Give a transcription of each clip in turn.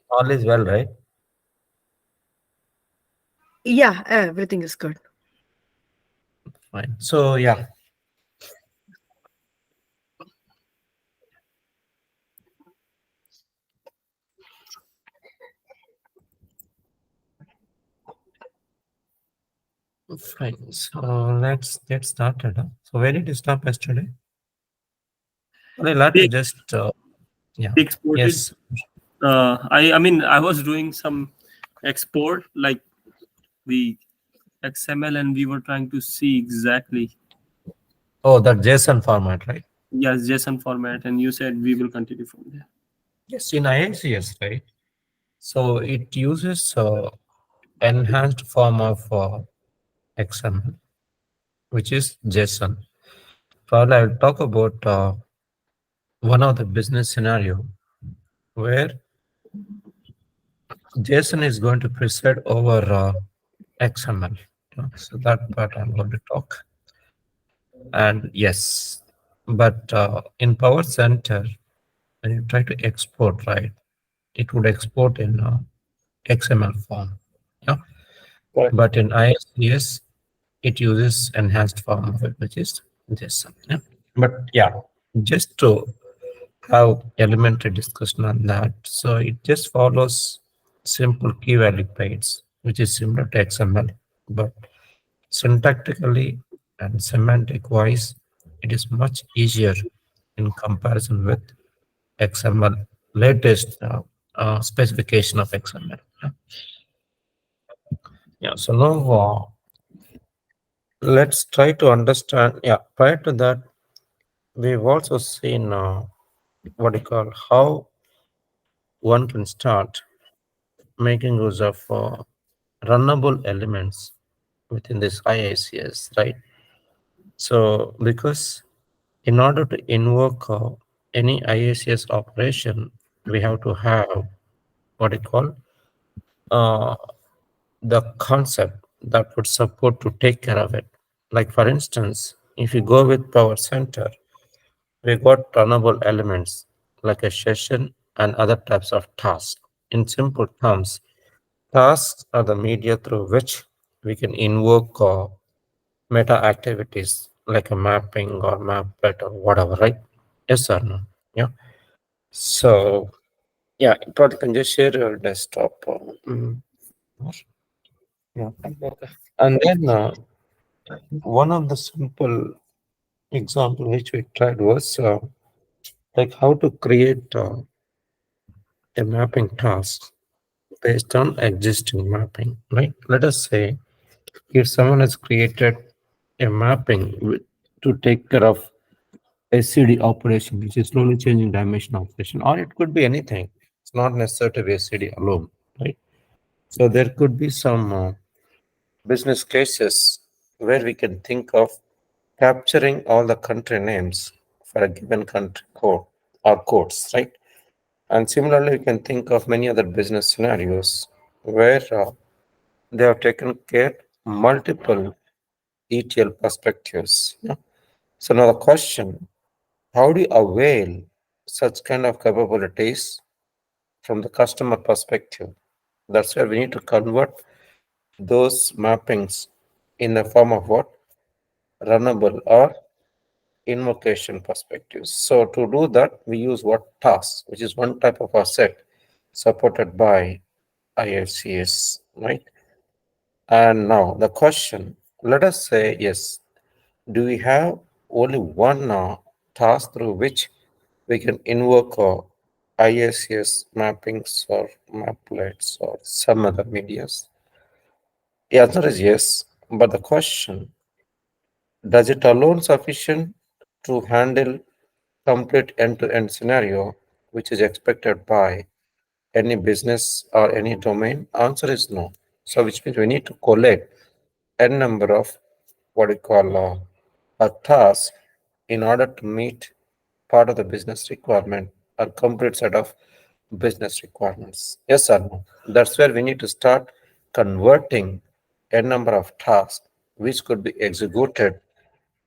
All is well, right? Yeah, everything is good. Fine. So yeah, fine. So let's get started. So where did you stop yesterday? Well, I'll have to We just yeah. exported. Yes. I mean, I was doing some export like the XML, and we were trying to see exactly, Oh, that JSON format, right? yes, JSON format, and you said we will continue from there. Yes, in iics, right? So it uses enhanced form of XML, which is JSON. Probably I'll talk about one of the business scenario where JSON is going to precede over XML. So that part I'm going to talk. And yes, but in Power Center, when you try to export, right, it would export in XML form. Yeah. Correct. But in ISCS, it uses enhanced form of it, which is JSON. Yeah. But yeah, just to have elementary discussion on that. So it just follows simple key value pairs, which is similar to XML, but syntactically and semantic wise, it is much easier in comparison with XML latest specification of XML. Yeah. Yeah. So now let's try to understand. Yeah. Prior to that, we've also seen what you call how one can start making use of runnable elements within this IICS, right? So, because in order to invoke any IICS operation, we have to have what you call uh, the concept that would support to take care of it. Like for instance, if you go with Power Center, we got runnable elements like a session and other types of tasks. In simple terms, tasks are the media through which we can invoke meta activities like a mapping or maplet or whatever, right? Yes or no? Yeah. So, yeah, you probably can just share your desktop. Yeah. And then one of the simple example which we tried was like how to create a mapping task based on existing mapping, right? Let us say if someone has created a mapping to take care of a CD operation, which is slowly changing dimension operation, or it could be anything. It's not necessary to be a CD alone, right? So there could be some business cases where we can think of capturing all the country names for a given country code or codes, right? And similarly, we can think of many other business scenarios where they have taken care multiple ETL perspectives. Yeah? So now the question, how do you avail such kind of capabilities from the customer perspective? That's where we need to convert those mappings in the form of what? Runnable or invocation perspectives. So to do that, we use what? Tasks, which is one type of asset supported by IICS, right? And now the question, let us say, yes, do we have only one task through which we can invoke ISS mappings or maplets or some other medias? The answer is yes, but the question, does it alone sufficient to handle complete end-to-end scenario which is expected by any business or any domain? Answer is no. So which means we need to collect n number of what we call a task in order to meet part of the business requirement or complete set of business requirements. Yes or no? That's where we need to start converting a number of tasks which could be executed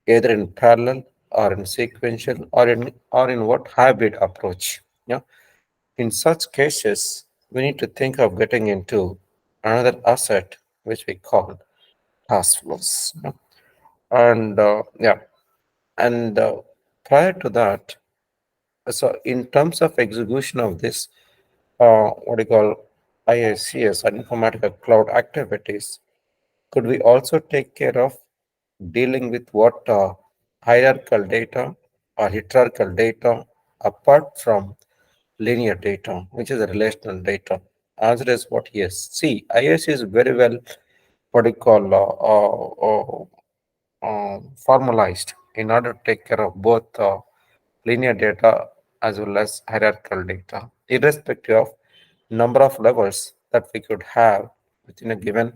either in parallel or in sequential or in what hybrid approach. Yeah. In such cases, we need to think of getting into another asset which we call task flows. And and prior to that, so in terms of execution of this, what do you call iics and Informatica Cloud activities, could we also take care of dealing with what hierarchical data or hierarchical data apart from linear data, which is a relational data? Answer is what? Yes. See, IIS is very well what you call formalized in order to take care of both linear data as well as hierarchical data, irrespective of number of levels that we could have within a given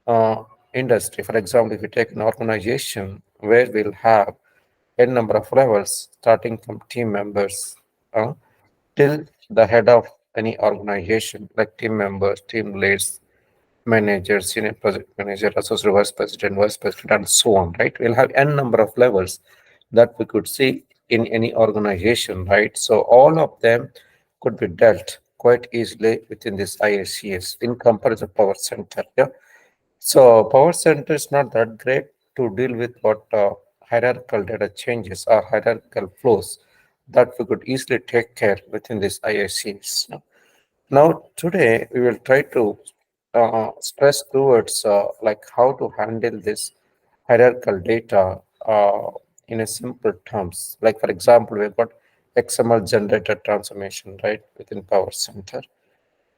uh, industry. For example, if you take an organization where we'll have n number of levels, starting from team members till the head of any organization, like team members, team leads, manager, senior project manager, associate vice president, and so on, right? We'll have n number of levels that we could see in any organization, right? So all of them could be dealt quite easily within this ISCS in comparison to Power Center. Yeah. So Power Center is not that great to deal with what hierarchical data changes or hierarchical flows that we could easily take care within this ISCS. Now, today we will try to stress towards like how to handle this hierarchical data in a simple terms. Like for example, we've got XML generated transformation right within Power Center.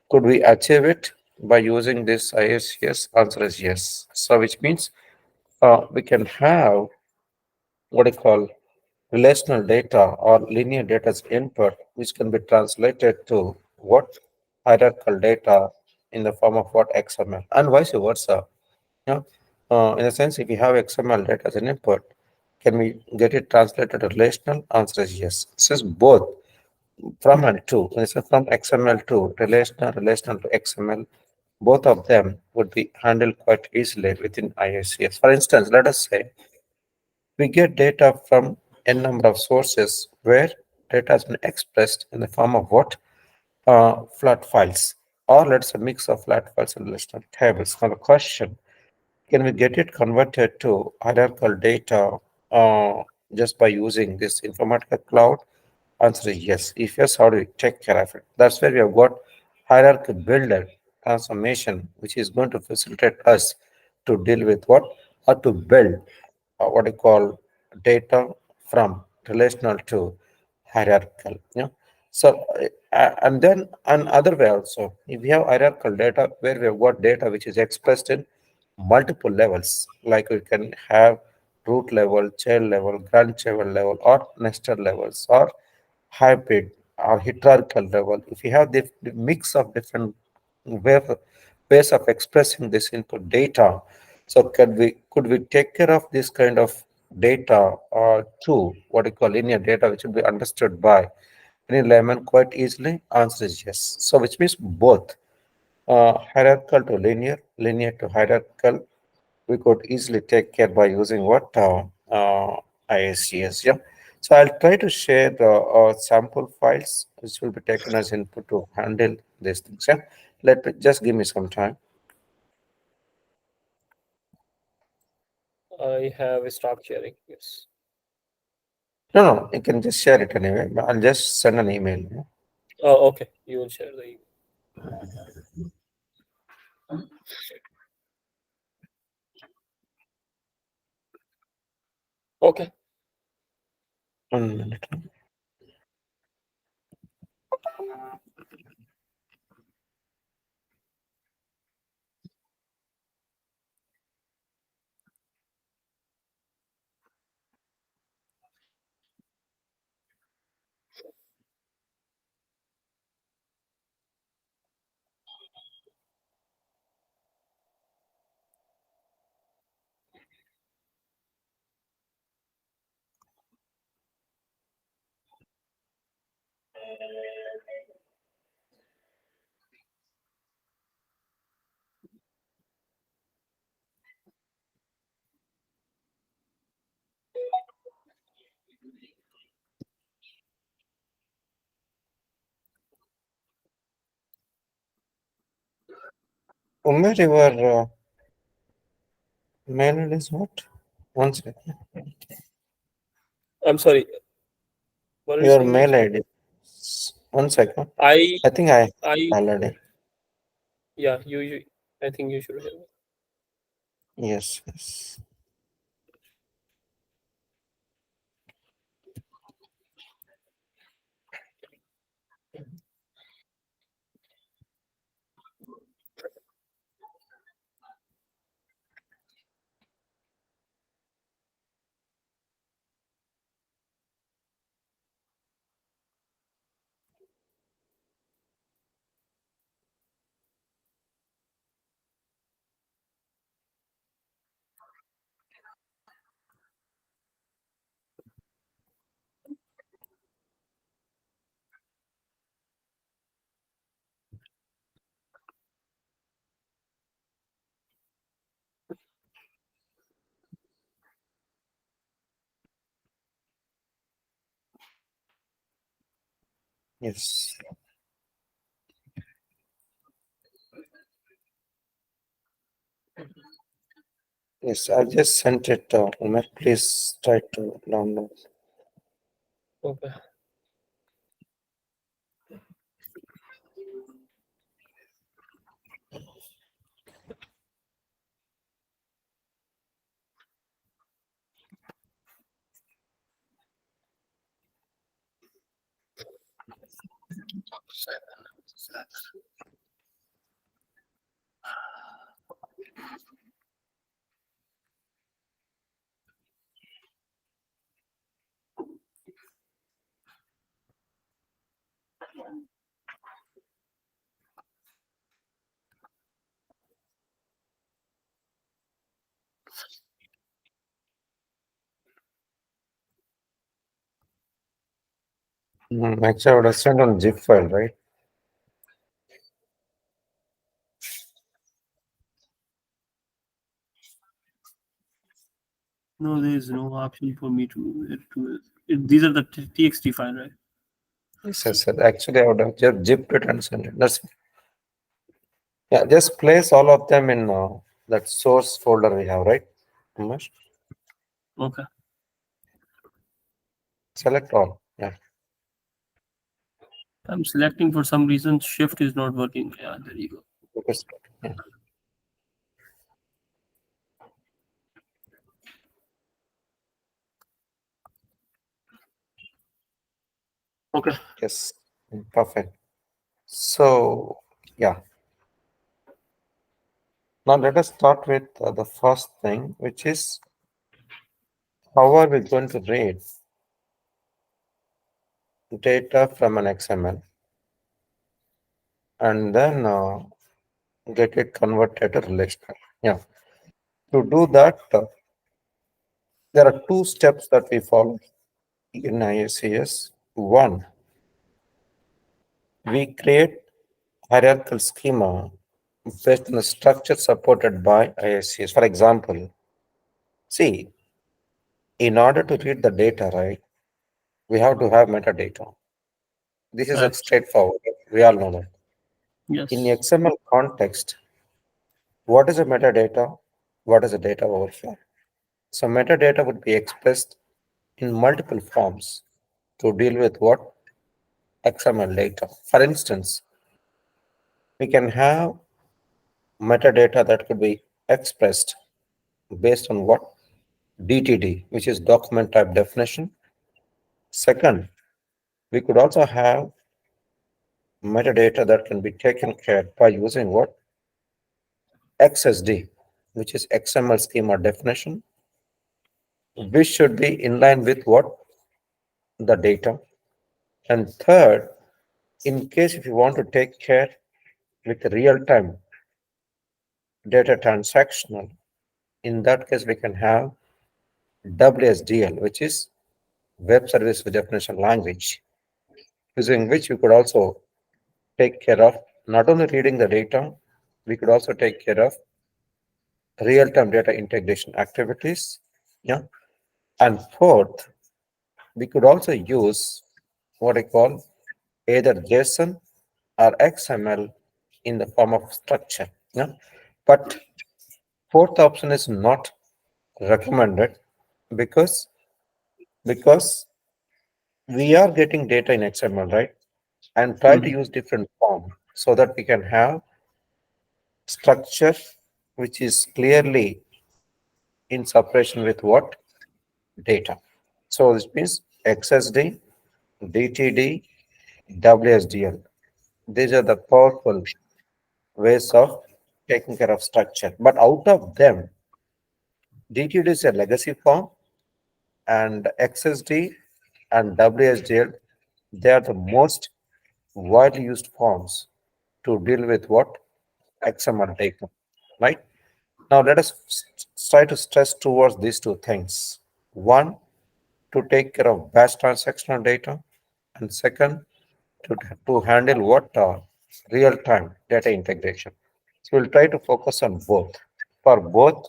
Could we achieve it by using this ISCS? Answer is yes. So which means we can have what I call relational data or linear data as input, which can be translated to what hierarchical data in the form of what XML and vice versa. Yeah. In a sense, if you have XML data as an input, can we get it translated to relational? Answer is yes. This is both from and to. This is from XML to relational, relational to XML. Both of them would be handled quite easily within IICS. For instance, let us say we get data from n number of sources where data has been expressed in the form of what? Flat files, or let's say mix of flat files and relational tables. Now the question, can we get it converted to hierarchical data just by using this Informatica Cloud? Answer is yes. If yes, how do we take care of it? That's where we have got hierarchy builder transformation, which is going to facilitate us to deal with what? Or to build what you call data from relational to hierarchical. Yeah. So, and then another way also, if we have hierarchical data where we have got data which is expressed in multiple levels, like we can have root level, child level, grandchild level, or nested levels, or hybrid or hierarchical level. If you have the mix of different way, ways of expressing this input data, so could we take care of this kind of data through what we call linear data, which will be understood by any layman quite easily? Answer is yes. So which means both hierarchical to linear, linear to hierarchical, we could easily take care by using what ISCS. Yeah. So I'll try to share sample files which will be taken as input to handle these things. Yeah. Just give me some time. I have start sharing. Yes. No, no, you can just share it anyway. I'll just send an email. Yeah. Oh, okay. You will share the email. Okay. 1 minute. Umer, your mail ID is what? One second. I'm sorry. What are you Your saying? mail ID. One second. I I think I I already. yeah, you I think you should have it. Yes, yes. Yes. Yes, I just sent it. Umer, please try to download. Okay. Actually, I would have sent on zip file, right? No, there is no option for me to these are the txt file, right? Yes, yes, yes. Actually, I would have just zipped it and sent it. That's yeah. Just place all of them in that source folder we have, right? Umer? Okay. Select all. Yeah. I'm selecting for some reason. Shift is not working. Yeah, there you go. Focus. Yeah. Okay. Yes. Perfect. So yeah. Now let us start with the first thing, which is how are we going to read data from an XML and then get it converted to relational. Yeah. To do that, there are two steps that we follow in iics. One, we create hierarchical schema based on the structure supported by iics. For example, see, in order to read the data, right, we have to have metadata. This is a Correct. straightforward. We all know that. In Yes. XML context, what is a metadata? What is a data over here? So metadata would be expressed in multiple forms to deal with what? XML data. For instance, we can have metadata that could be expressed based on what? DTD, which is document type definition. Second, we could also have metadata that can be taken care by using what? XSD, which is XML schema definition, which should be in line with what? The data. And third, in case if you want to take care with real-time data transactional, in that case we can have WSDL, which is Web Service Definition Language, using which we could also take care of not only reading the data, we could also take care of real-time data integration activities. Yeah. And fourth, we could also use what I call either JSON or XML in the form of structure. Yeah. But fourth option is not recommended because we are getting data in XML, right? And try to use different form so that we can have structure which is clearly in separation with what? Data. So this means XSD, DTD, WSDL. These are the powerful ways of taking care of structure. But out of them, DTD is a legacy form, and XSD and WSDL, they are the most widely used forms to deal with what? XML data, right? Now let us try to stress towards these two things. One, to take care of batch transactional data, and second, to handle what real-time data integration. So we'll try to focus on both. For both,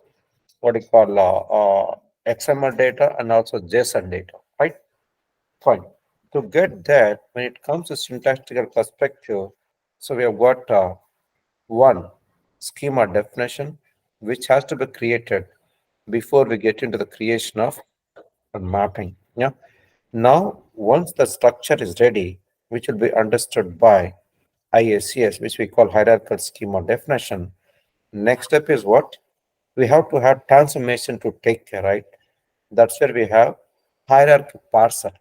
what you call XML data and also JSON data, right? Fine. To get that, when it comes to syntactical perspective, so we have got one schema definition, which has to be created before we get into the creation of a mapping. Yeah. Now, once the structure is ready, which will be understood by iics, which we call hierarchical schema definition, next step is what? We have to have transformation to take care, right? That's where we have hierarchy parser.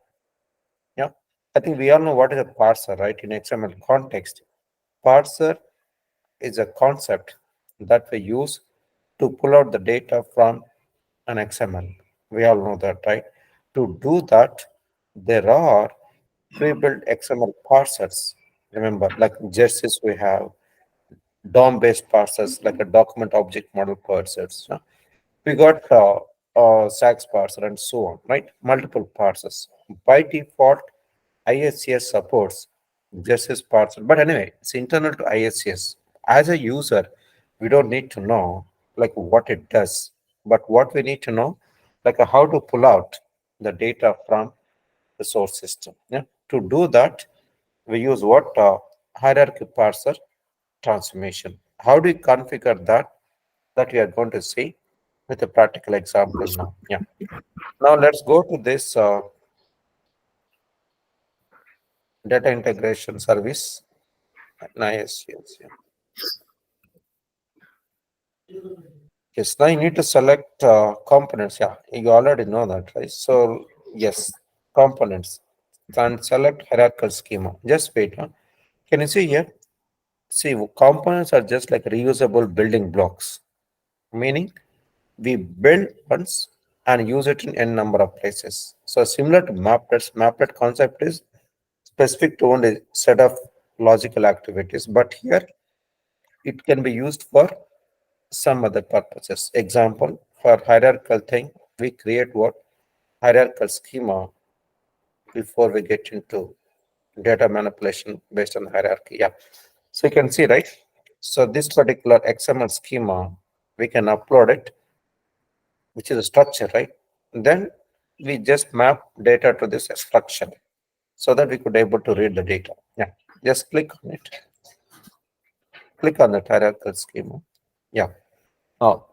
Yeah. I think we all know what is a parser, right? In XML context, parser is a concept that we use to pull out the data from an XML. We all know that, right? To do that, there are pre-built XML parsers. Remember, like JSON, we have DOM-based parsers, like a document object model parsers. We got SAX parser and so on, right? Multiple parsers. By default, iics supports JSON parser, but anyway, it's internal to iics. As a user, we don't need to know like what it does, but what we need to know, like how to pull out the data from the source system. Yeah. To do that, we use what hierarchy parser transformation. How do you configure that? That we are going to see with a practical example now. Yeah. Now let's go to this data integration service. Nice. Yes. Yeah. Yes. Now you need to select components. Yeah. You already know that, right? So yes, components and select hierarchical schema. Just wait. Huh? Can you see here? See, components are just like reusable building blocks, meaning we build once and use it in n number of places. So similar to maplets, maplet concept is specific to only set of logical activities, but here it can be used for some other purposes. Example, for hierarchical thing, we create what? Hierarchical schema before we get into data manipulation based on hierarchy. Yeah. So you can see, right? So this particular XML schema, we can upload it, which is a structure, right? Then we just map data to this structure so that we could able to read the data. Yeah. Just click on it. Click on the hierarchical schema. Yeah. Now,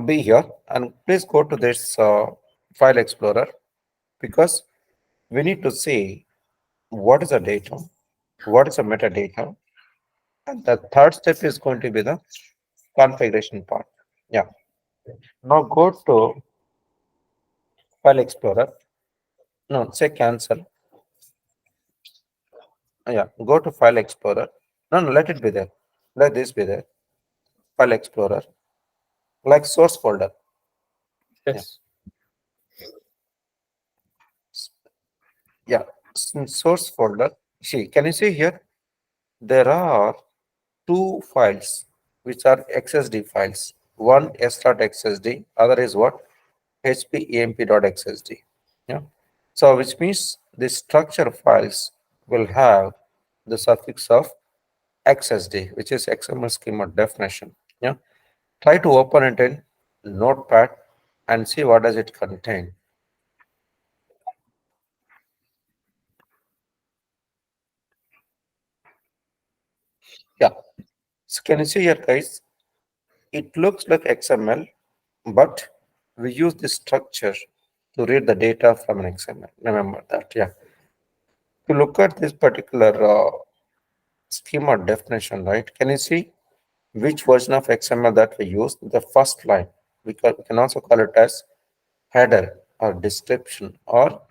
be here and please go to this file explorer because we need to see what is the data, what is the metadata, and the third step is going to be the configuration part. Yeah. Now go to file explorer. No, say cancel. Yeah, go to file explorer. No, let it be there. Let this be there. File explorer, like source folder. Yes. Yeah, source folder. See, can you see here? There are two files which are XSD files. One s.xsd, other is what? hpemp.xsd. Yeah. So which means the structure files will have the suffix of XSD, which is XML schema definition. Yeah. Try to open it in Notepad and see what does it contain. Yeah. So can you see here, guys? it looks like XML, but we use this structure to read the data from an XML. Remember that, yeah. To look at this particular schema definition, right? Can you see which version of XML that we use? The first line. We can also call it as header or description or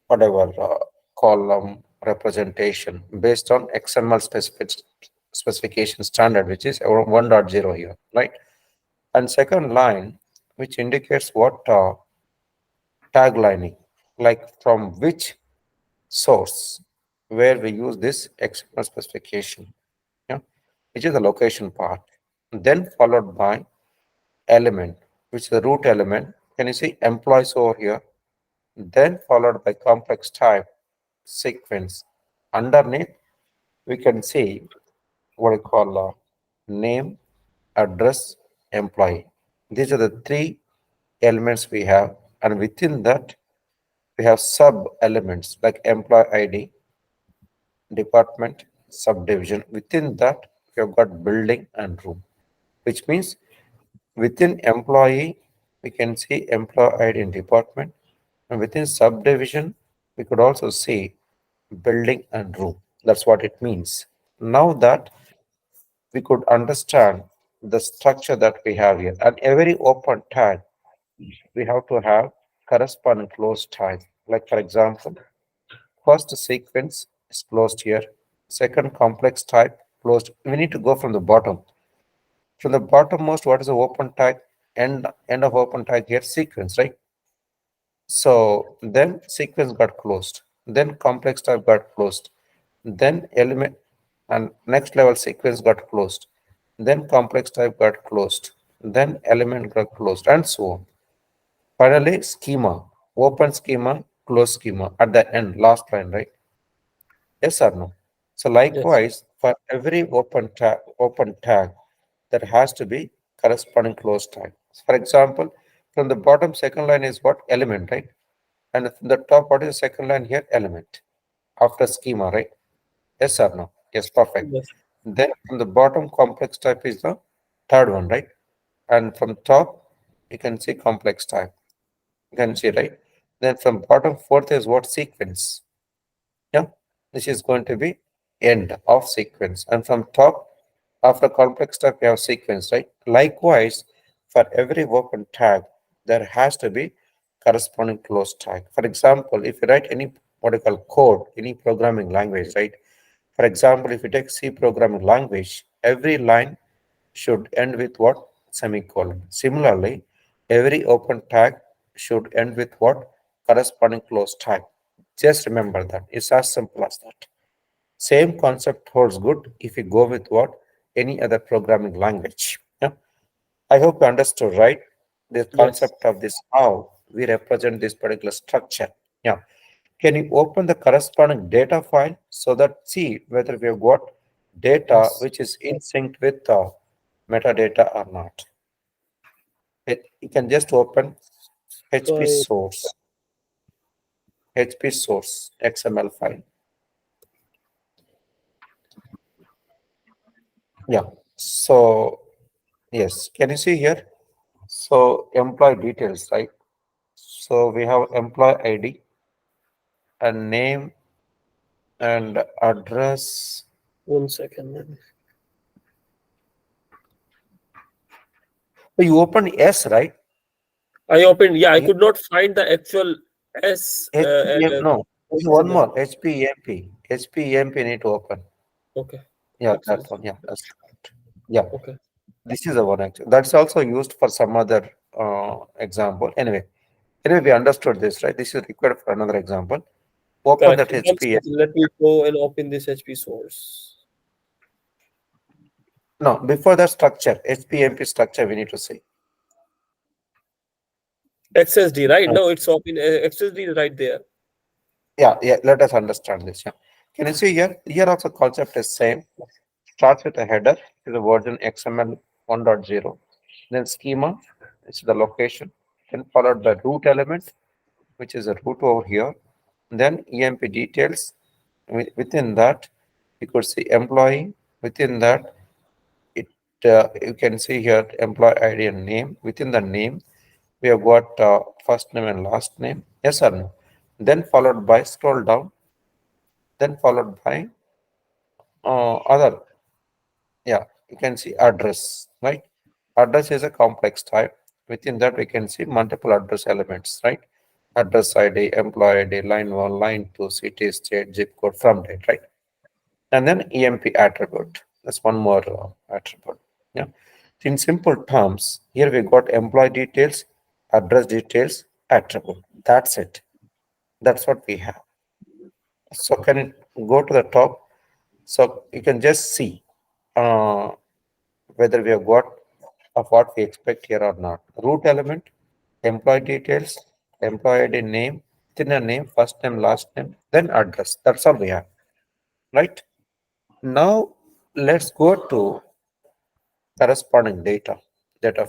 whatever column representation based on XML specification standard, which is 1.0 here, right? And second line, which indicates what taglining, like from which source, where we use this XML specification, yeah, which is the location part. Then followed by element, which is the root element. Can you see employees over here? Then followed by complex type, sequence. Underneath, we can see what we call name, address, employee. These are the three elements we have, and within that, we have sub elements like employee ID, department, subdivision. Within that, we have got building and room, which means within employee, we can see employee ID and department, and within subdivision, we could also see building and room. That's what it means. Now that we could understand the structure that we have here, and every open tag, we have to have corresponding closed tag. Like for example, first sequence is closed here, second complex type closed. We need to go from the bottom. From the bottommost, what is the open tag? End of open tag here, sequence, right? So then sequence got closed, then complex type got closed, then element and next level sequence got closed, then complex type got closed, then element got closed, and so on. Finally, schema, open schema, close schema at the end, last line, right? Yes or no? So Yes. likewise, for every open tag, there has to be corresponding close tag. For example, from the bottom second line is what? Element, right? And from the top, what is the second line here? Element. After schema, right? Yes or no? Yes, perfect. Yes. Then from the bottom, complex type is the third one, right? And from top, you can see complex type. You can see, right? Then from bottom, fourth is what? Sequence. Yeah, this is going to be end of sequence. And from top, after complex type, we have sequence, right? Likewise, for every open tag, there has to be corresponding close tag. For example, if you write any what you call code, any programming language, right? For example, if you take C programming language, every line should end with what? Semicolon. Similarly, every open tag should end with what? Corresponding close tag. Just remember that. It's as simple as that. Same concept holds good if you go with what? Any other programming language. Yeah. I hope you understood, right? The Yes. concept of this, how we represent this particular structure. Yeah. Can you open the corresponding data file so that see whether we have got data Yes. which is in sync with the metadata or not? You can just open So HP source, HP source XML file. Yeah. So yes, can you see here? So employee details, right? So we have employee ID and name and address. 1 second. Then. You opened S, right? I opened. Yeah, I You- could not find the actual S No, there's one XML. more. HPEMP. HPEMP need to open. Okay. Yeah, that Access. one. Yeah, that's correct. Yeah, Okay. this is the one actually. That's also used for some other example. Anyway, we understood this, right? This is required for another example. Open Correct. that 1 second. HPEMP. Let me go and open this HP source. No, before the structure, HPEMP structure, we need to see. XSD, right? No, it's open. XSD is right there. Yeah, let us understand this. Yeah. Can you see here? Here also concept is same. Starts with a header, is a version XML 1.0. Then schema, is the location. Then followed by root element, which is a root over here. Then EMP details. Within that, you could see employee. Within that, it you can see here employee ID and name. Within the name, we have got first name and last name. Yes or no? Then followed by scroll down. Then followed by other. Yeah, you can see address, right? Address is a complex type. Within that, we can see multiple address elements, right? Address ID, employee ID, line 1, line 2, city, state, zip code, from date, right? And then EMP attribute. That's one more attribute. Yeah. In simple terms, here we got employee details, address details, attribute. That's it. That's what we have. So can it go to the top? So you can just see uh, whether we have got of what we expect here or not. Root element, employee details, employee ID name, within a name, first name, last name, then address. That's all we have, right? Now let's go to corresponding data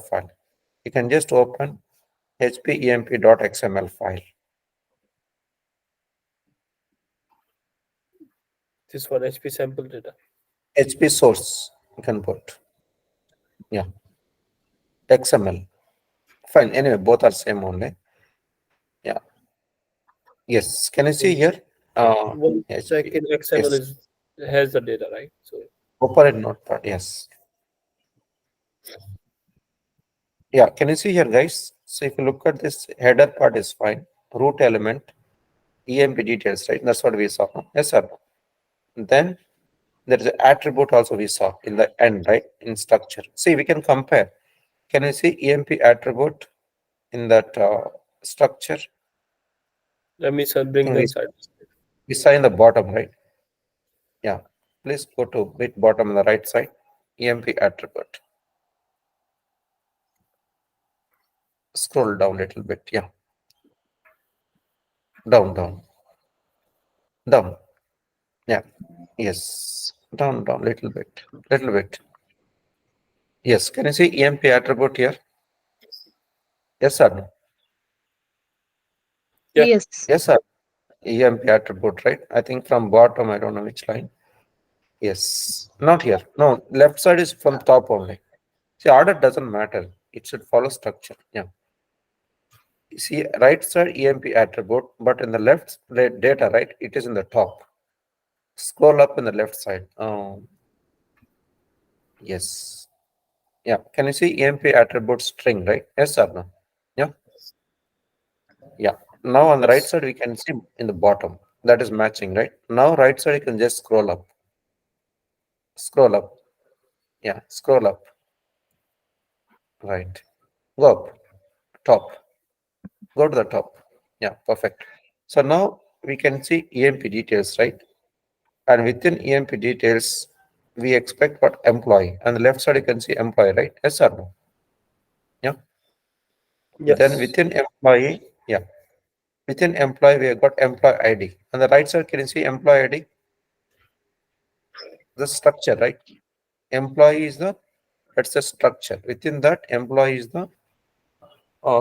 file. You can just open hpemp.xml file. This for HP sample data. HP source you can put. Yeah. XML. Fine. Anyway, both are same only. Yeah. Yes. Can you see here? One check HP. in XML Yes. has the data, right? So Open it notepad. Yes. Yeah. Can you see here, guys? So if you look at this header part is fine. Root element, EMP details, right? That's what we saw. Yes, sir. Then there is an attribute also we saw in the end, right? In structure. See, we can compare. Can you see EMP attribute in that structure? let me I bring think them side. we saw in the bottom, right? Yeah. Please go to bit bottom on the right side. EMP attribute. Scroll down a little bit. Yeah. Down, down, down. Yeah. Yes. Down, down, little bit. Little bit. Yes. Can you see EMP attribute here? Yes, sir. No? Yeah. Yes. Yes, sir. EMP attribute, right? I think from bottom, I don't know which line. Yes. Not here. No, left side is from top only. See, order doesn't matter. It should follow structure. Yeah. You see, right side EMP attribute, but in the left data, right, it is in the top. Scroll up in the left side. Yes. Yeah. Can you see EMP attribute string, right? Yes or no? Yeah. Yeah. Now on the right Yes. side, we can see in the bottom. That is matching, right? Now right side, you can just scroll up. Scroll up. Yeah. Scroll up. Right. Go up. Top. Go to the top. Yeah. Perfect. So now we can see EMP details, right? And within EMP details, we expect what employee. On the left side, you can see employee, right? Yes or no? Yeah. Then Yes. within employee, yeah. Within employee, we have got employee ID. On the right side, can you see employee ID? The structure, right? Employee is that's the structure. Within that, employee is the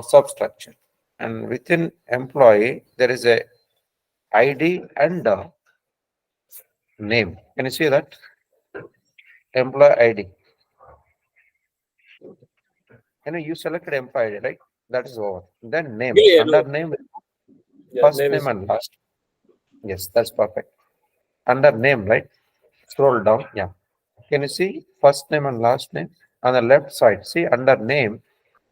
substructure. And within employee, there is a ID and name. Can you see that? Employee ID. You selected employee ID, right? That is over. Then name. Yeah, yeah, Under no. name, Yeah, first name name is and last. Yes, that's perfect. Under name, right? Scroll down. Yeah. Can you see first name and last name? On the left side, see under name,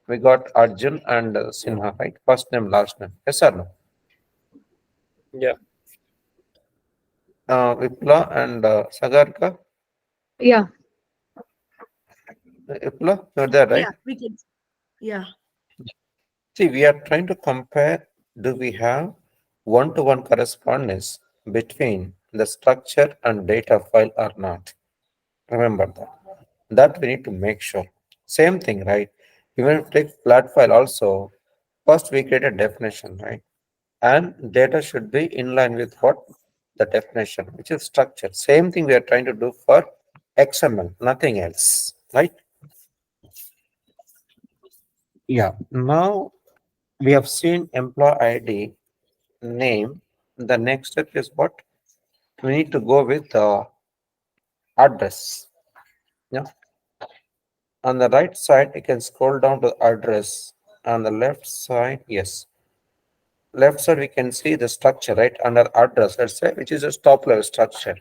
we got Arjun and Sinha, right? First name, last name. Yes or no? yeah. Vipla and Sagarka. Yeah. Vipla, you're there, right? Yeah. We can. Yeah. See, we are trying to compare, do we have one-to-one correspondence between the structure and data file or not? Remember that. That we need to make sure. Same thing, right? Even if take flat file also, first we create a definition, right? And data should be in line with what? The definition, which is structure. Same thing we are trying to do for XML, nothing else, right? Yeah. Now we have seen employee ID, name. The next step is what? We need to go with the address. Yeah. On the right side, you can scroll down to address. On the left side, yes. Left side, we can see the structure, right? Under address, let's say, which is a top level structure.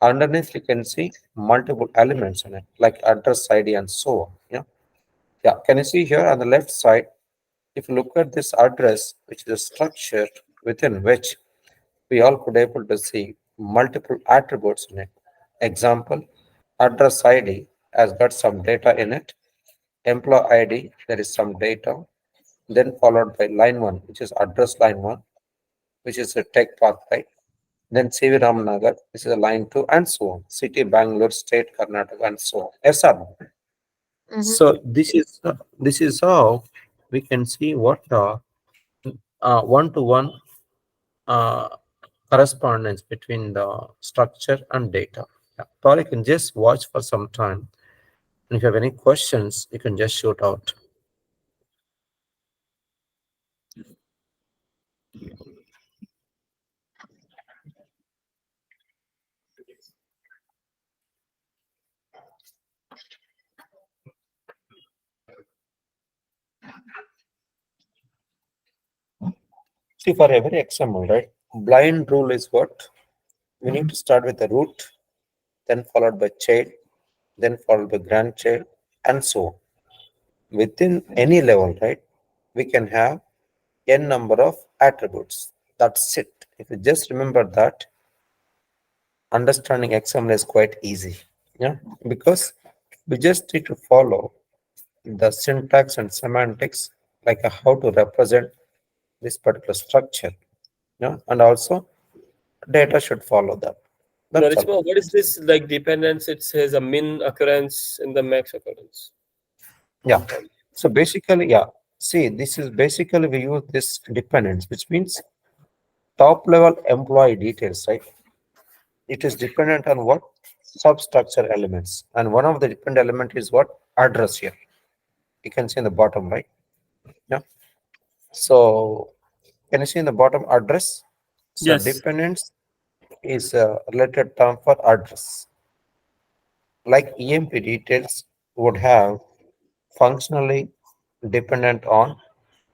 Underneath, you can see multiple elements in it, like address ID and so on. Yeah. Can you see here on the left side? If you look at this address, which is a structure within which we all could able to see multiple attributes in it. Example, address ID has got some data in it. Employee ID, there is some data. Then followed by line 1, which is address line 1, which is a tech path, right? Then CV Ramnagar, this is a line 2, and so on. City, Bangalore, State, Karnataka, and so on. Yes, sir. So this is how we can see what one-to-one correspondence between the structure and data. Yeah. Or you can just watch for some time. And if you have any questions, you can just shoot out. See, for every XML, right? Blind rule is what? We need to start with the root, then followed by child, then followed by grandchild, and so on. Within any level, right? We can have n number of attributes. That's it. If you just remember that, understanding XML is quite easy. Yeah, because we just need to follow the syntax and semantics, like how to represent this particular structure. Yeah, and also data should follow that. That's all. Narishma, what is this like dependence? It says a min occurrence and the max occurrence. Yeah. So basically, yeah. See, this is basically we use this dependence, which means top level employee details, right? It is dependent on what? Substructure elements. And one of the dependent element is what? Address here. You can see in the bottom, right? Yeah. So can you see in the bottom address? So Yes. dependence is a related term for address. Like EMP details would have functionally dependent on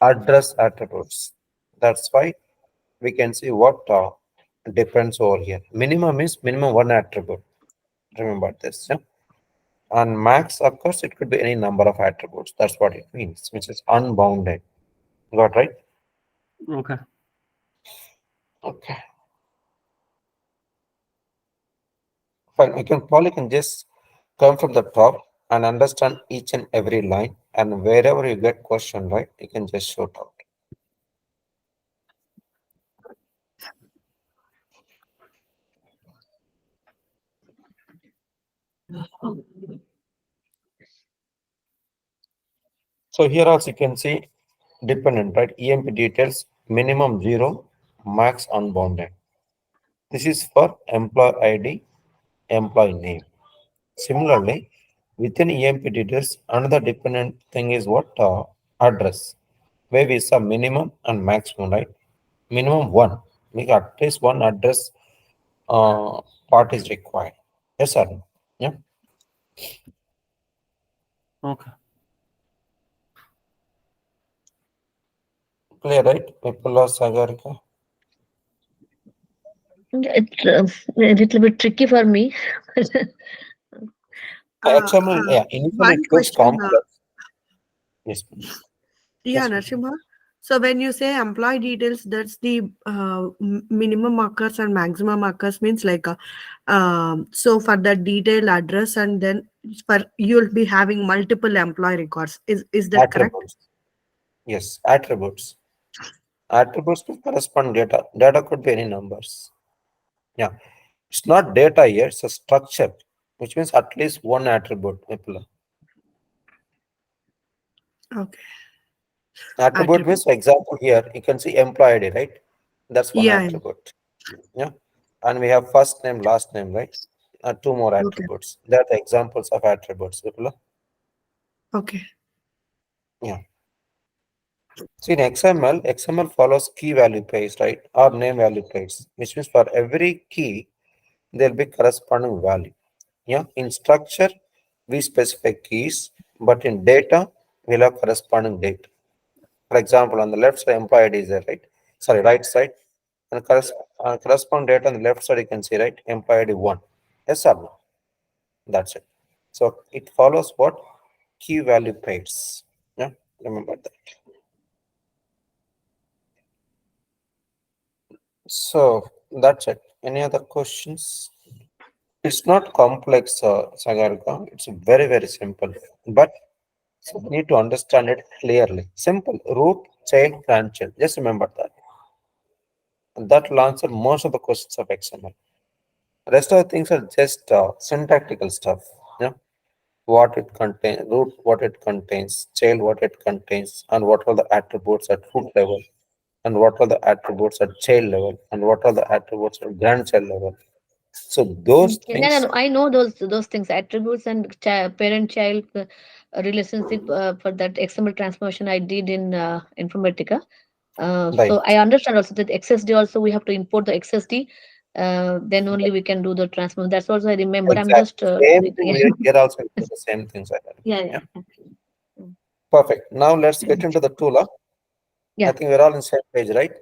address attributes. That's why we can see what depends over here. Minimum is minimum one attribute. Remember this. Yeah? And max, of course, it could be any number of attributes. That's what it means, which is unbounded. Got right? Okay. Okay. Fine. You can just come from the top and understand each and every line. And wherever you get question, right, you can just shoot out. So here also you can see dependent, right? EMP details, minimum 0, max unbounded. This is for employee ID, employee name. Similarly, within EMP details, another dependent thing is what? Address, where we saw minimum and maximum, right? Minimum 1. Make at least one address part is required. Yes, sir. Yeah. Okay. Clear, right? Vipula, Sagarika. It's a little bit tricky for me. XML, yeah, initially One it looks question. complex. Yes, please. Yeah, Yes, ma'am. Narasimha. So when you say employee details, that's the minimum markers and maximum markers means like so for the detailed address and then for you'll be having multiple employee records. Is that correct? Attributes. Yes, attributes. Attributes to correspond data. Data could be any numbers. Yeah. It's not data here, it's a structure, which means at least one attribute. Vipula. Okay. Attribute means, for example, here you can see employee ID, right? That's one Yeah. attribute. Yeah. And we have first name, last name, right? Two more Okay. attributes. They are the examples of attributes. Vipula. Okay. Yeah. See, in XML follows key value pairs, right? Or name value pairs, which means for every key, there'll be corresponding value. Yeah. In structure, we specify keys. but in data, we'll have corresponding date. For example, on the left side, employee ID is there, right? Sorry, right side. And corresponding data on the left side, you can see, right? Employee ID 1. Yes or no? That's it. So it follows what? Key value pairs. Yeah, remember that. So that's it. Any other questions? It's not complex, Sagarika. It's very, very simple. But you need to understand it clearly. Simple. Root, child, grandchild. Just remember that. And that will answer most of the questions of XML. Rest of the things are just syntactical stuff. Yeah. What it contains, root what it contains, child what it contains, and what are the attributes at root level, and what are the attributes at child level, and what are the attributes at grandchild level. So those things, I know those things, attributes and parent-child relationship for that XML transformation I did in Informatica. right? So I understand also that XSD also we have to import the XSD. Then only we can do the transform. That's also I remember. I'm Exactly. just Same thing yeah. here also we do the same things like that. Yeah, Yeah. yeah, Mm. Perfect. Now let's get into the tool. I Yeah. think we're all on the same page, right?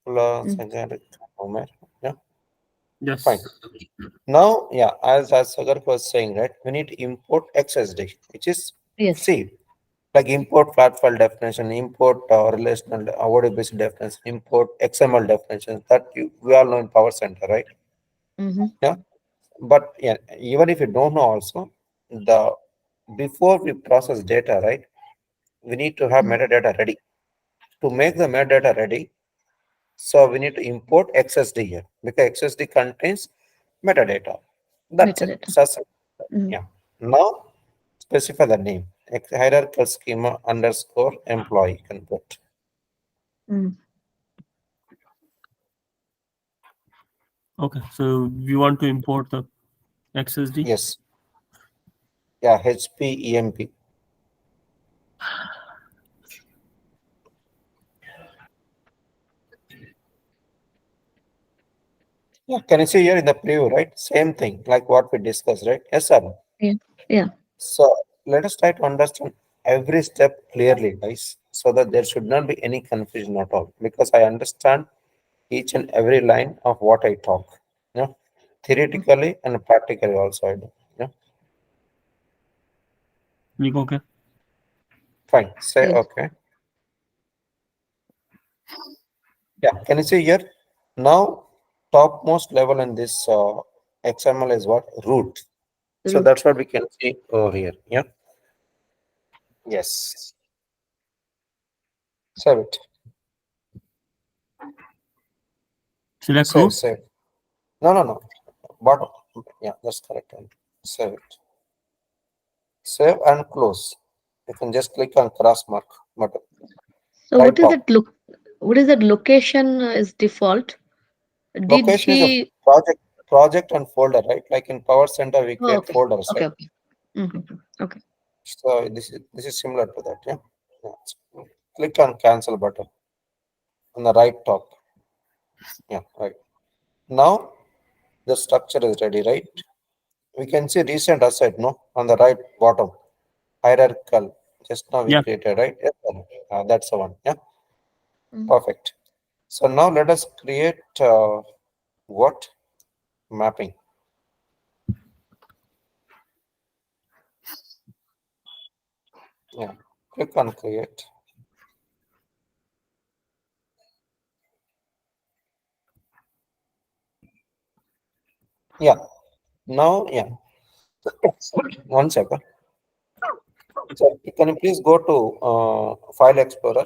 Mm. Yeah. Yes. Fine. Now, yeah, as Sagar was saying, right, we need to import XSD, which is Yes. C, like import flat file definition, import relational ODBC definition, import XML definitions that we all know in Power Center, right? Mm-hmm. Yeah. But yeah, even if you don't know also, the before we process data, right, we need to have Mm. metadata ready. To make the metadata ready, so we need to import XSD here because XSD contains metadata. That's it. Metadata. So, Mm. yeah. Now specify the name. Hierarchical schema underscore employee you can put. Mm. Okay. So we want to import the XSD. Yes. Yeah, HPEMP. Yeah, can you see here in the preview, right? Same thing, like what we discussed, right? Yes, sir. Yeah. Yeah. So let us try to understand every step clearly, guys, so that there should not be any confusion at all. Because I understand each and every line of what I talk. Yeah, theoretically and practically also I do. Yeah, Okay. fine. Say Yes. okay. Yeah, can you see here? Now, topmost level in this XML is what? Root. So Root. that's what we can see over here. Yeah. Yes. Save it. Select Save, root. save. No. Bottom. Yeah, that's correct. Save it. Save and close. You can just click on cross mark button. So Right what is top. that look? What is that location is default? Did Location is a he? project and folder, right? Like in Power Center, we Oh, create okay. folders, Okay. right? Okay. Mm-hmm. Okay. So this is similar to that, yeah. Yeah. So click on cancel button on the right top. Yeah, right. Now the structure is ready, right? We can see recent asset, no, on the right bottom, hierarchical. Just now we Yeah. created, right? Yes, that's the one. Yeah, Mm. perfect. So now let us create what mapping. Yeah, click on create. Yeah, now, yeah, one second. So can you please go to File Explorer?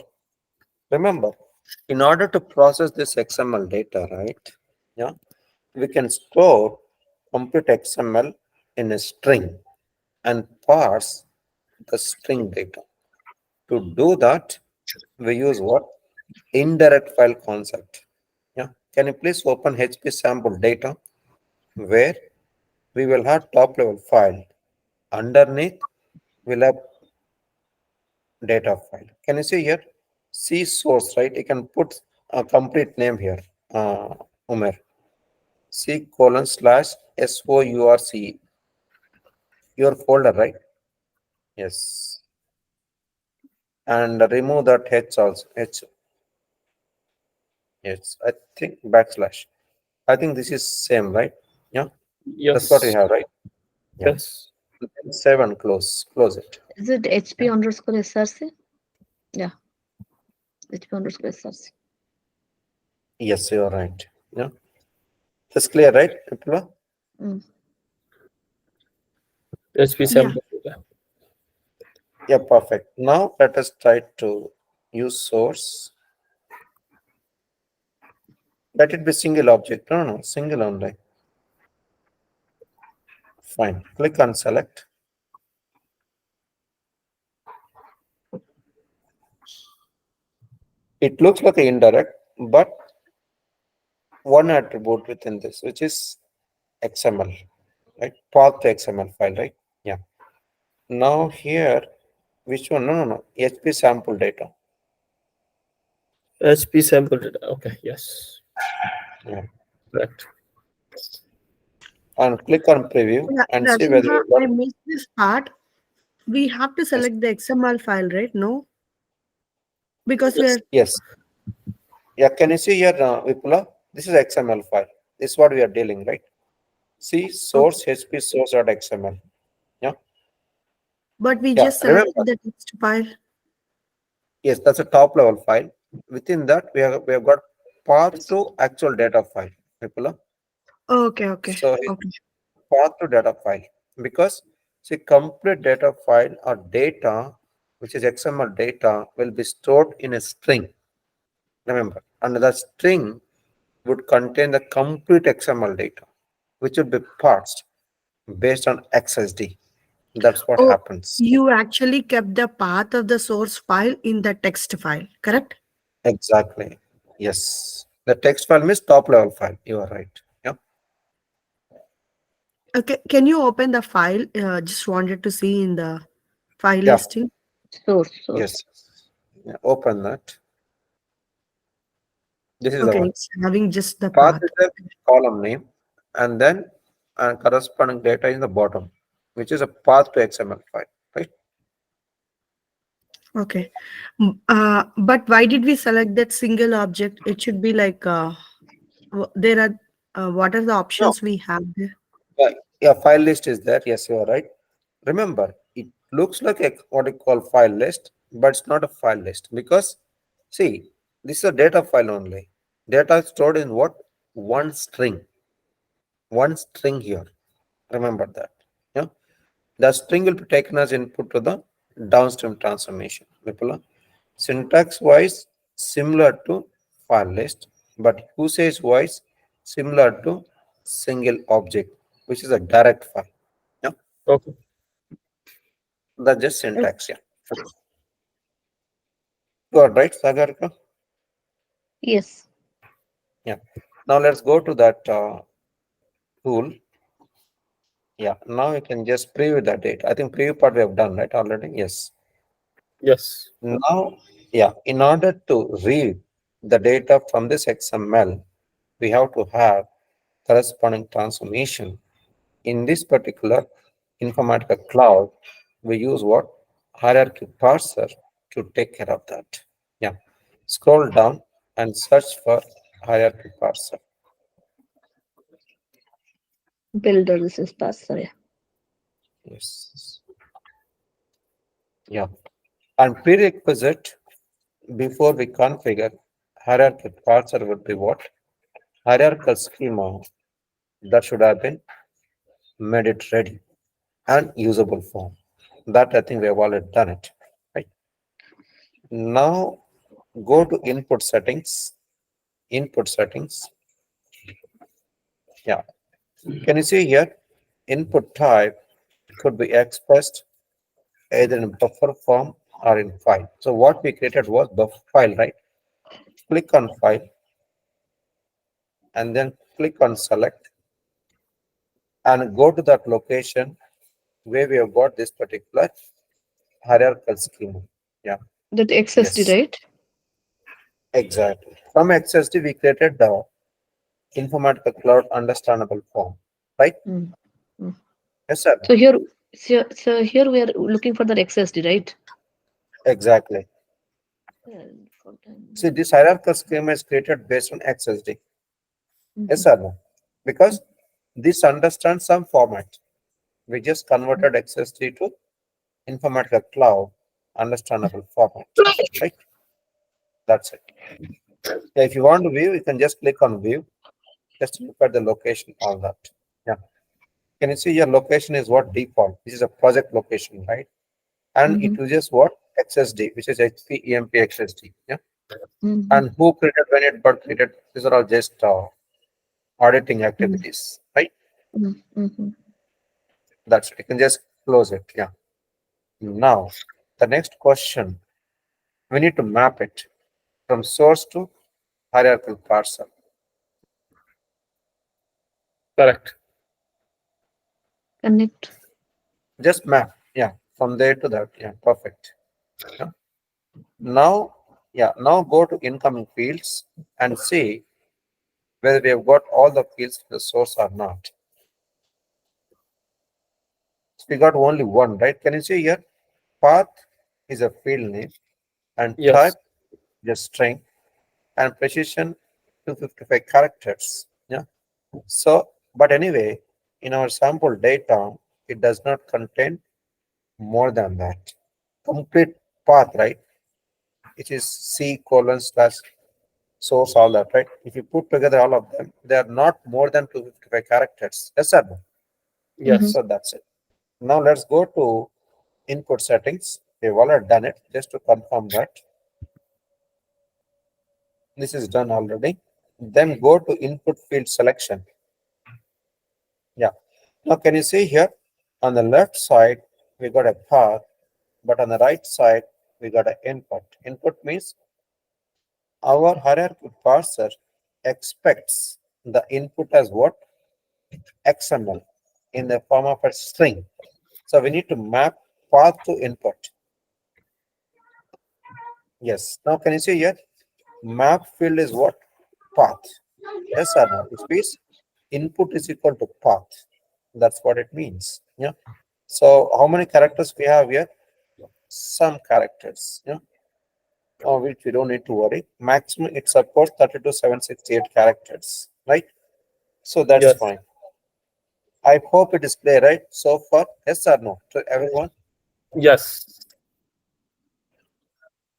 Remember, in order to process this XML data, right? Yeah, we can store compute XML in a string and parse the string data. To do that, we use what? Indirect file concept. Yeah. Can you please open HP sample data where we will have top level file. Underneath, we'll have data file. Can you see here? C source, right? You can put a complete name here, Umer. C colon slash SOURCE, your folder, right? Yes. And remove that H also. H. Yes. I think backslash. I think this is same, right? Yeah. That's what we Yes. have, right? Yeah. Yes. Save and close. Close it. Is it HP underscore SRC? Yeah, HP underscore SRC. Yes, you are right. Yeah. That's clear, right, Vipula? Mm. HP Yeah. sample data. Yeah, perfect. Now let us try to use source. Let it be single object. No, single only. Fine. Click on select. It looks like an indirect, but one attribute within this, which is XML, right? Path to XML file, right? Yeah. Now here, which one? No. HP sample data. HP sample data. Okay. Yes. Yeah. Correct. And click on preview Yeah, and see whether Narasimha, you got. I missed this part. We have to Yes. select the XML file, right? No, because we Yes. are Yes. Yeah. Can you see here, Vipula? This is XML file. This is what we are dealing, right? See source HP source.xml. Yeah. but we Yeah. just Remember, selected the text file. yes, that's a top level file. Within that, we have got path to actual data file, Vipula. Okay. So it's path to data file because see complete data file or data which is XML data will be stored in a string. Remember, and the string would contain the complete XML data, which would be parsed based on XSD. That's what Oh, happens. you actually kept the path of the source file in the text file, correct? Exactly. Yes. The text file means top level file. You are right. Yeah. Okay, can you open the file? Just wanted to see in the file Yeah. listing. Source. Yes. Yeah. Open that. This is the Okay, one. it's having just the Path path. is the column name, and then corresponding data in the bottom, which is a path to XML file, right? Okay. But why did we select that single object? It should be like there are what are the No, options we have there? yeah, file list is there. Yes, you are right. Remember, it looks like a what you call file list, but it's not a file list because see, this is a data file only. Data is stored in what? One string here. Remember that. Yeah. The string will be taken as input to the downstream transformation. Vipula. Syntax wise, similar to file list, but usage wise, similar to single object, which is a direct file. Yeah. Okay. That's just syntax. Yeah. You are right, Sagarika. Yes. Yeah. Now let's go to that tool. Yeah. Now you can just preview the data. I think preview part we have done, right? Already. Yes. Yes. Now, yeah, in order to read the data from this XML, we have to have corresponding transformation. In this particular Informatica Cloud, we use what? Hierarchy Parser to take care of that. Yeah. Scroll down and search for Hierarchy Parser. Builder. This is Parser. Yeah. Yes. Yeah. And prerequisite before we configure Hierarchy Parser would be what? Hierarchical schema that should have been made it ready and usable form. That I think we have already done it. Right. Now go to input settings. Input settings. Yeah. Can you see here? Input type could be expressed either in buffer form or in file. So what we created was buffer file, right? Click on file and then click on select and go to that location where we have got this particular hierarchical schema. Yeah. That XSD, Yes. right? Exactly. From XSD, we created the Informatica Cloud understandable form, right? Mm. Mm. Yes, sir. So here So here we are looking for the XSD, right? Exactly. See, this hierarchical schema is created based on XSD. Yes or no? Because this understands some format. We just converted XSD to Informatica Cloud understandable format. Right? That's it. If you want to view, you can just click on view. Just look at the location, all that. Yeah. Can you see your location is what default? This is a project location, right? And it uses what? XSD, which is HP EMP XSD. Yeah. And who created, when it got created, these are all just auditing activities, right? That's it. You can just close it. Yeah. Now, the next question, we need to map it from source to hierarchical parser. Correct. Connect. Just map. Yeah. From there to that. Yeah. Perfect. Yeah. Now, now go to incoming fields and see whether we have got all the fields to the source or not. So we got only one, right? Can you see here? Path is a field name and Yes. type is a string and precision 255 characters. Yeah. So, but anyway, in our sample data, it does not contain more than that. Complete path, right? It is C colon slash source, all that, right? If you put together all of them, they are not more than 255 characters. Yes or no? Yes. So that's it. Now let's go to input settings. We've already done it. Just to confirm that this is done already. Then go to input field selection. Yeah. Now can you see here on the left side we got a path, but on the right side we got an input. Input means our hierarchical parser expects the input as what? XML in the form of a string. So we need to map path to input. Yes. Now can you see here? Map field is what? Path. Yes or no? It means input is equal to path. That's what it means. Yeah. So how many characters we have here? Some characters. Yeah. Which we don't need to worry. Maximum it supports 32,768 characters. Right. So that's Yes. fine. I hope it is clear, right? So far, yes or no to everyone? Yes.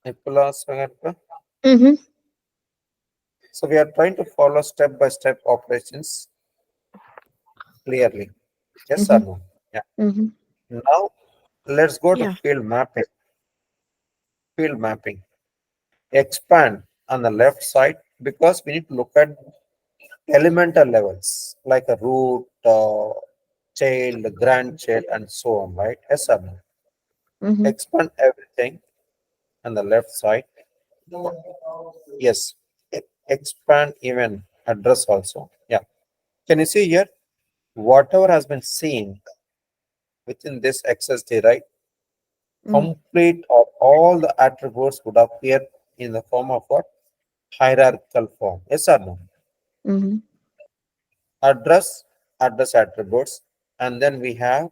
Nipula, Sagarika? Mm-hmm. So we are trying to follow step-by-step operations clearly. Yes or no? Yeah. Mm-hmm. Now let's go to Yeah. field mapping. Field mapping. Expand on the left side because we need to look at elemental levels like a root, child, grandchild, and so on, right? Yes or no? Mm-hmm. Expand everything on the left side. Yes. Expand even address also. Yeah. Can you see here? Whatever has been seen within this XSD, right? Complete of all the attributes would appear in the form of what? Hierarchical form. Yes or no? Mm-hmm. Address attributes, and then we have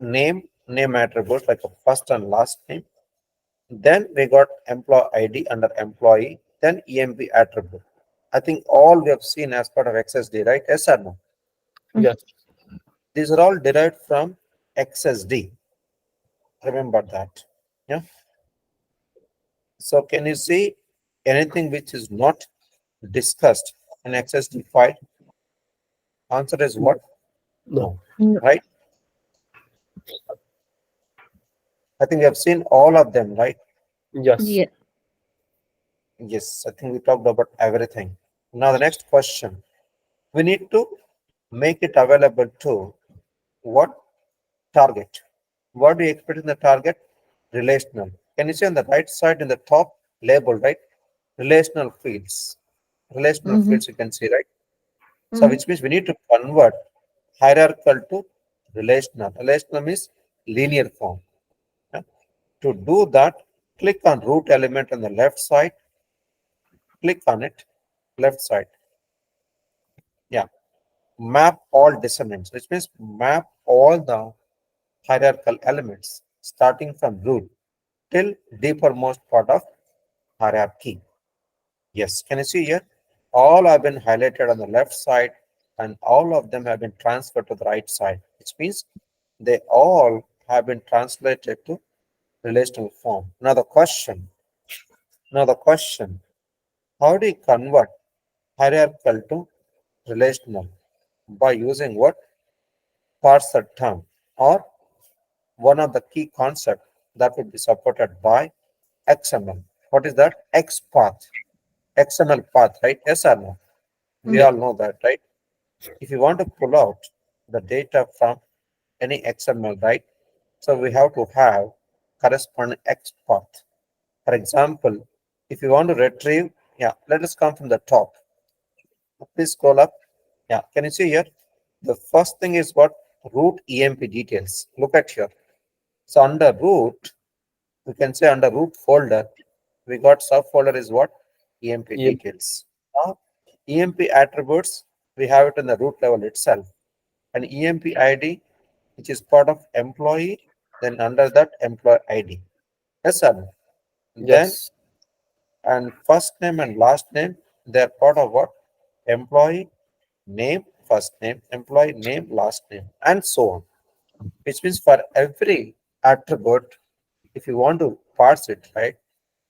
name attributes like a first and last name. Then we got employee ID under employee, then EMP attribute. I think all we have seen as part of XSD, right? Yes or no? Yes. These are all derived from XSD. Remember that. Yeah. So can you see anything which is not discussed in XSD file? Answer is what? No. Right? I think we have seen all of them, right? Yes. Yeah. Yes, I think we talked about everything. Now the next question. We need to make it available to what? Target. What do you expect in the target? Relational. Can you see on the right side in the top label, right? Relational fields. Relational fields you can see, right? So which means we need to convert hierarchical to relational. Relational means linear form. Yeah. To do that, click on root element on the left side. Click on it, left side. Yeah. map all descendants, which means map all the hierarchical elements starting from root till deepermost part of hierarchy. Yes, can you see here? All have been highlighted on the left side and all of them have been transferred to the right side, which means they all have been translated to relational form. Now the question, how do you convert hierarchical to relational? By using what? Parser term, or one of the key concepts that would be supported by XML. What is that? XPath. XML path, right? Yes or no? We Yeah. all know that, right? If you want to pull out the data from any XML, right? So we have to have corresponding XPath. For example, if you want to retrieve, let us come from the top. Please scroll up. Yeah, can you see here? The first thing is what? Root EMP details. Look at here. So under root, we can say under root folder, we got subfolder is what? EMP Yep. details. Now, EMP attributes, we have it in the root level itself. And EMP ID, which is part of employee, then under that employee ID. Yes, sir. Then, Yes. and first name and last name, they're part of what? Employee name, first name, employee name, last name, and so on. Which means for every attribute, if you want to parse it, right,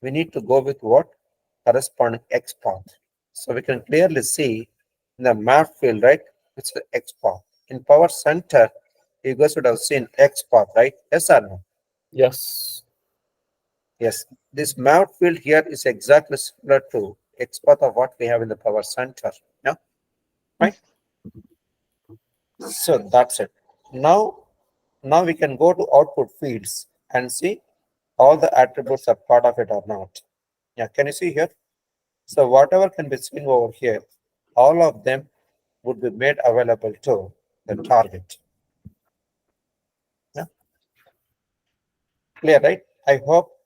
we need to go with what? Corresponding XPath. So we can clearly see in the map field, right, it's the XPath. In Power Center, you guys would have seen XPath, right? Yes or no? Yes. Yes. This map field here is exactly similar to XPath of what we have in the Power Center. Yeah, right? So that's it. Now we can go to output fields and see all the attributes are part of it or not. Yeah, can you see here? So whatever can be seen over here, all of them would be made available to the target. Yeah, clear, right? I hope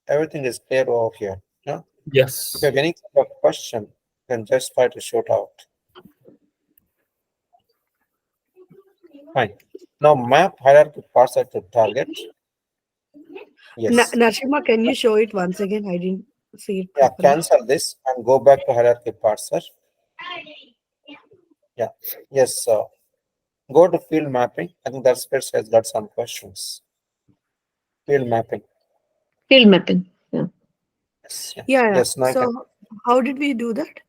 everything is clear over here. Yeah. If Yes. you have any kind of question, then just try to shoot out. Fine. Now map hierarchy parser to target. Yes. Nashima, can you show it once again? I didn't see it Yeah, properly. cancel this and go back to hierarchy parser. Yeah. Yes. Go to field mapping. I think that's where has got some questions. Field mapping. Field mapping. Yeah. Yes. Yeah. Yeah. Yes. Now I can. So how did we do that?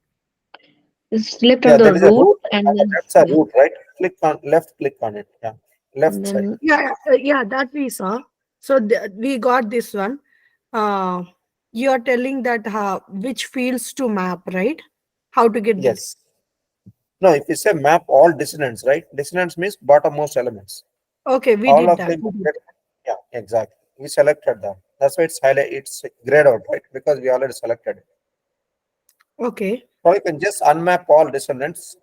Select Yeah, on the there is a root. root and then That's a yeah, root, right? Click on it. Yeah. Left and side. then Yeah, that we saw. So we got this one. You are telling that which fields to map, right? How to get that? Yes. No, if you say map all dissonants, right? Dissonants means bottommost elements. Okay, we All did of that. them. Yeah, exactly. We selected that. That's why it's highlight. It's grayed out, right? Because we already selected it. Okay. So you can just unmap all dissonants.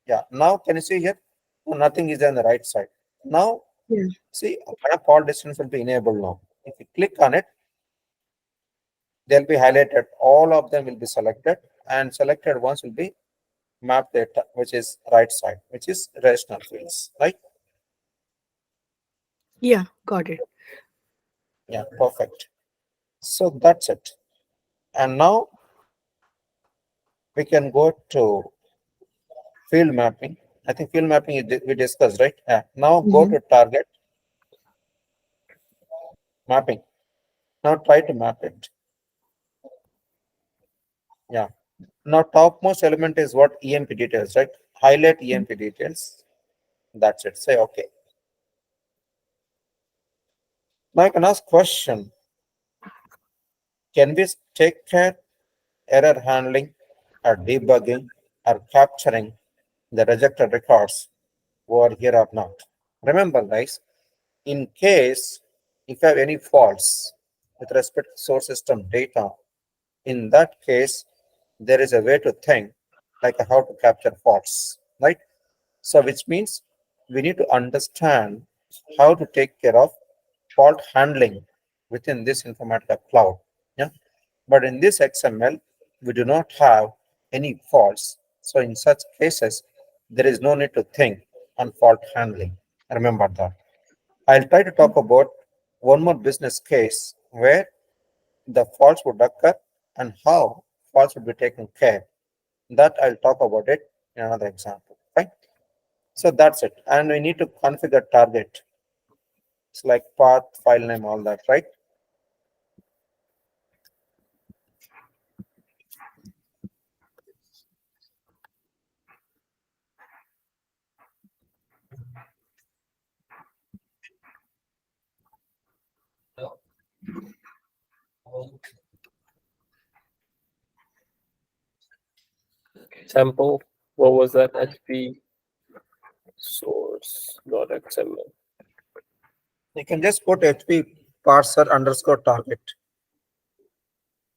Yeah. Now can you see here? No, nothing is on the right side. Now Yeah. see, map all distance will be enabled now. If you click on it, they'll be highlighted. All of them will be selected, and selected ones will be map data, which is right side, which is relational fields, right? Yeah, got it. Yeah, perfect. So that's it. And now we can go to field mapping. I think field mapping we discussed, right? Yeah. Now go to target mapping. Now try to map it. Yeah. Now topmost element is what? EMP details, right? Highlight EMP details. That's it. Say okay. Now I can ask question. Can we take care error handling or debugging or capturing the rejected records over here or not? Remember, guys, in case if you have any faults with respect to source system data, in that case, there is a way to think like how to capture faults, right? So which means we need to understand how to take care of fault handling within this Informatica cloud. Yeah. But in this XML, we do not have any faults. So in such cases, there is no need to think on fault handling. Remember that. I'll try to talk about one more business case where the faults would occur and how faults would be taken care. That I'll talk about it in another example. Right? So that's it. And we need to configure target. It's like path, file name, all that, right? Sample. What was that? HP source.xml. You can just put HP parser underscore target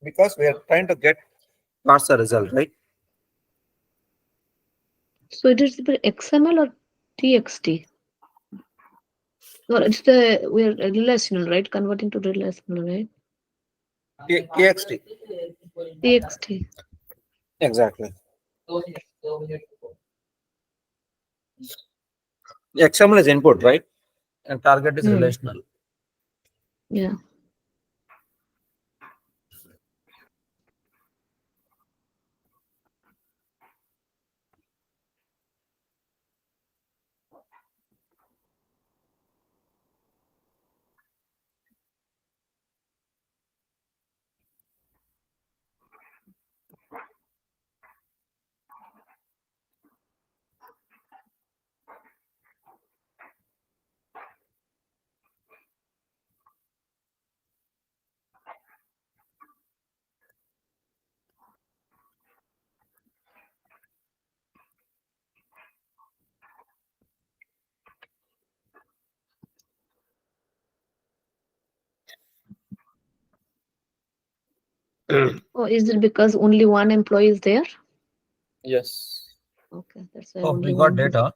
because we are trying to get parser result, right? So it is the XML or TXT? No, it's we're relational, right? Converting to relational, right? TXT. TXT. Exactly. XML is input, right? And target is Hmm. relational. Yeah. Oh, is it because only one employee is there? Yes. Okay, that's why Oh, only we got one. data.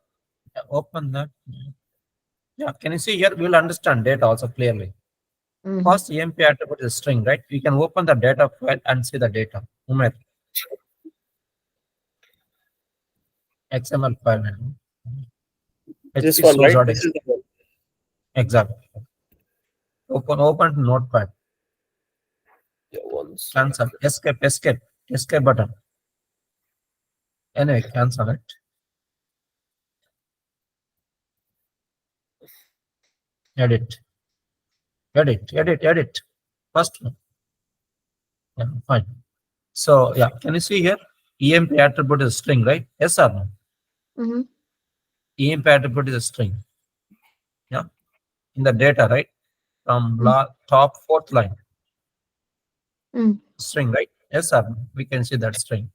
Yeah, open that. Yeah, can you see here? We'll understand data also clearly. Mhm. First, EMP attribute is string, right? You can open the data file and see the data. Umer. XML file. This HP one, right? source.xml. This is the one. Exactly. Open notepad. Yeah, once. Cancel. Escape button. Anyway, cancel it. Edit. First one. Yeah, fine. So yeah, can you see here? EMP attribute is string, right? Yes or no? Mhm. EMP attribute is a string. Yeah. In the data, right? From top fourth line. Mm. String, right? Yes or no? We can see that string.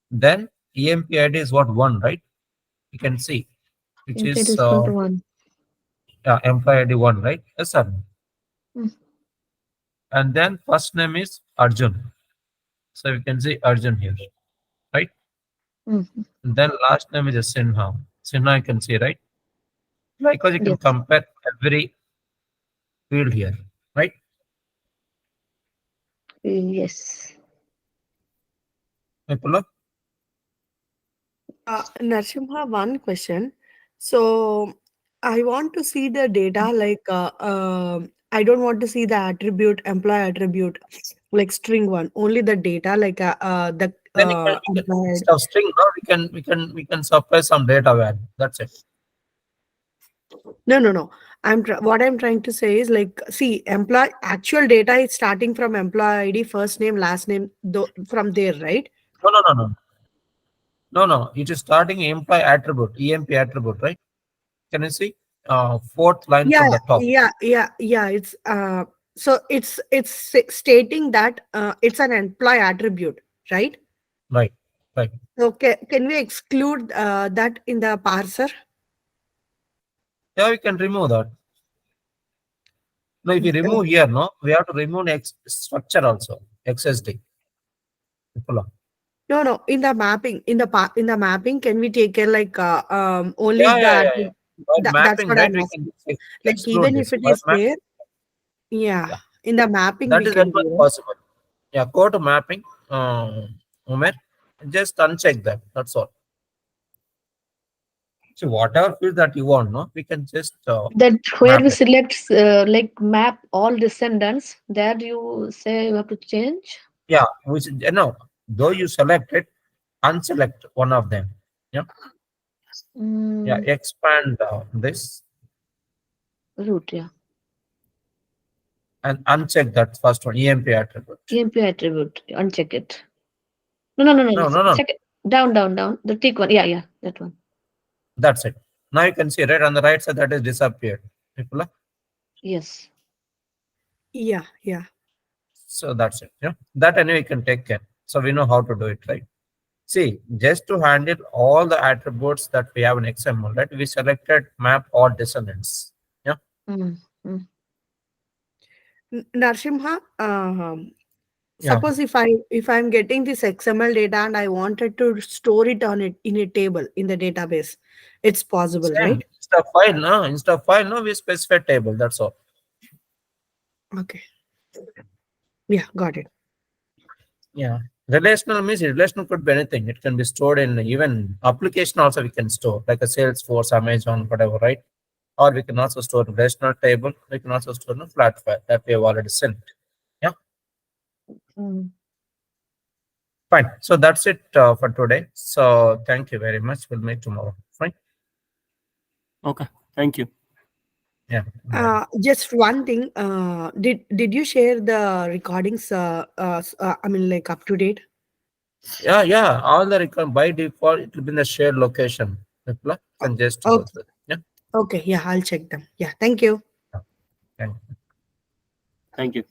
Then EMP ID is what? 1, right? You can see, which It is is equal to 1. employee ID 1, right? Yes or no? Mm. And then first name is Arjun. So we can see Arjun here, right? Mhm. And then last name is a Sinha. Sinha you can see, right? Likewise, you can Yes. compare every field here, right? Yes. Vipula? Narsimha, one question. So I want to see the data like I don't want to see the attribute, employee attribute, like string one. Only the data like the Then employee. instead of string, no, we can supply some data value. That's it. No. What I'm trying to say is like see employee actual data is starting from employee ID, first name, last name, from there, right? No. It is starting employee attribute, EMP attribute, right? Can you see? Fourth line Yeah, from the top. yeah. It's stating that it's an employee attribute, right? Right. Okay, can we exclude that in the parser? Yeah, we can remove that. No, if you remove Okay. here, no, we have to remove structure also. XSD. Vipula. No. In the mapping, in the mapping, can we take care like only Yeah. While that's mapping, what right, I'm we asking. can Like exclude even if this. it While is mapping, there, yeah, yeah, in the mapping that we is when can do it. possible. Yeah, go to mapping, Umer, just uncheck that. That's all. So whatever field that you want, no, we can just That where map we it. select like map all descendants, there you say you have to change. Yeah, which no, though you select it, unselect one of them. Yeah, yeah, Mm, expand this root, yeah. and uncheck that first one, EMP attribute. EMP attribute, uncheck it. No. No, no, no, Check it. Down. The tick one. Yeah, that one. that's it. Now you can see right on the right side that is disappeared. People, Yes. Yeah, yeah. so that's it. Yeah, that anyway you can take care. So we know how to do it, right? See, just to handle all the attributes that we have in XML, right? We selected map or descendants. Yeah. Mm. Narsimha, Yeah. suppose if I'm getting this XML data and I wanted to store it on it in a table in the database, it's possible, Same. right? Instead of file, no, we specify table. That's all. Okay. Yeah, got it. Yeah. Relational means relational could be anything. It can be stored in even application also we can store, like a Salesforce, Amazon, whatever, right? Or we can also store relational table. We can also store a flat file that we have already sent. Yeah. Mm. Fine. So that's it for today. So thank you very much. We'll meet tomorrow. Fine. Okay. Thank you. Yeah. Bye. Just one thing. Did you share the recordings? I mean, like up to date. Yeah. All the record by default it will be in the shared location. People can just go Okay. through. Yeah. Okay. Yeah, I'll check them. Yeah. Thank you. Thank you. Thank you.